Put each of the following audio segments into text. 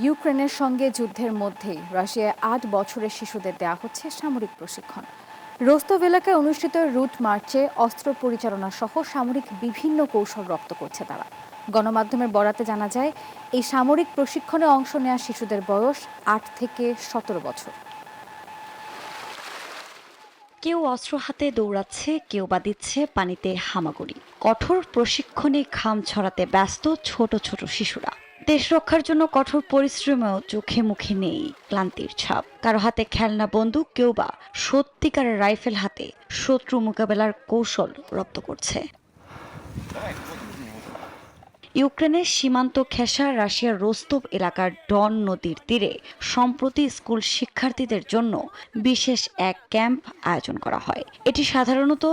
ইউক্রেনের সঙ্গে যুদ্ধের মধ্যেই রাশিয়ায় ৮ বছরের শিশুদের দেয়া হচ্ছে সামরিক প্রশিক্ষণ। রোস্তভ এলাকায় অনুষ্ঠিত রুট মার্চে অস্ত্র পরিচালনা সহ সামরিক বিভিন্ন কৌশল রপ্ত করছে তারা। গণমাধ্যমের বরাতে জানা যায়, এই সামরিক প্রশিক্ষণে অংশ নেওয়া শিশুদের বয়স ৮ থেকে ১৭ বছর। কেউ অস্ত্র হাতে দৌড়াচ্ছে, কেউ বা দিচ্ছে পানিতে হামাগুড়ি। কঠোর প্রশিক্ষণে ঘাম ছড়াতে ব্যস্ত ছোট ছোট শিশুরা। দেশ রক্ষার জন্য কঠোর পরিশ্রমেও চোখে মুখে নেই ক্লান্তির ছাপ। কারো হাতে খেলনা বন্দুক, কেউ বা সত্যিকারের রাইফেল হাতে শত্রু মোকাবেলার কৌশল রপ্ত করছে। ইউক্রেনের সীমান্ত ঘেঁষা রাশিয়ার রোস্তভ এলাকার ডন নদীর তীরে সম্প্রতি স্কুল শিক্ষার্থীদের জন্য বিশেষ এক ক্যাম্প আয়োজন করা হয়। এটি সাধারণত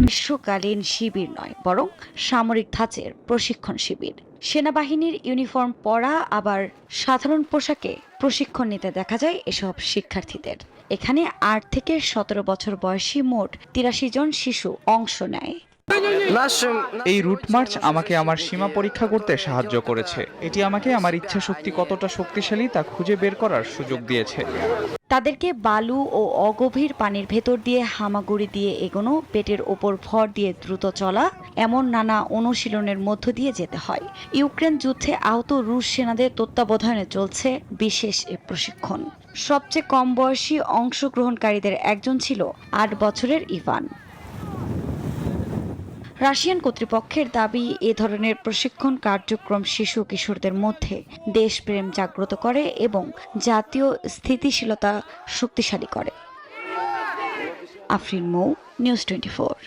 গ্রীষ্মকালীন শিবির নয়, বরং সামরিক ধাঁচের প্রশিক্ষণ শিবির। সেনাবাহিনীর ইউনিফর্ম পরা, আবার সাধারণ পোশাকে প্রশিক্ষণ নিতে দেখা যায় এসব শিক্ষার্থীদের। এখানে ৮ থেকে ১৭ বছর বয়সী মোট ৮৩ জন শিশু অংশ নেয়। এই রুট মার্চ আমাকে আমার সীমা পরীক্ষা করতে সাহায্য করেছে। এটি আমাকে আমার ইচ্ছাশক্তি কতটা শক্তিশালী তা খুঁজে বের করার সুযোগ দিয়েছে। তাদেরকে বালু ও অগভীর পানির ভেতর দিয়ে হামাগুড়ি দিয়ে এগোনো, পেটের ওপর ভর দিয়ে দ্রুত চলা, এমন নানা অনুশীলনের মধ্য দিয়ে যেতে হয়। ইউক্রেন যুদ্ধে আহত রুশ সেনাদের তত্ত্বাবধানে চলছে বিশেষ এ প্রশিক্ষণ। সবচেয়ে কম বয়সী অংশগ্রহণকারীদের একজন ছিল ৮ বছরের ইভান। রাশিয়ান কর্তৃপক্ষের দাবি, এ ধরনের প্রশিক্ষণ কার্যক্রম শিশু কিশোরদের মধ্যে দেশপ্রেম জাগ্রত করে এবং জাতীয় স্থিতিশীলতা শক্তিশালী করে। আফরিন মৌ, নিউজ 24।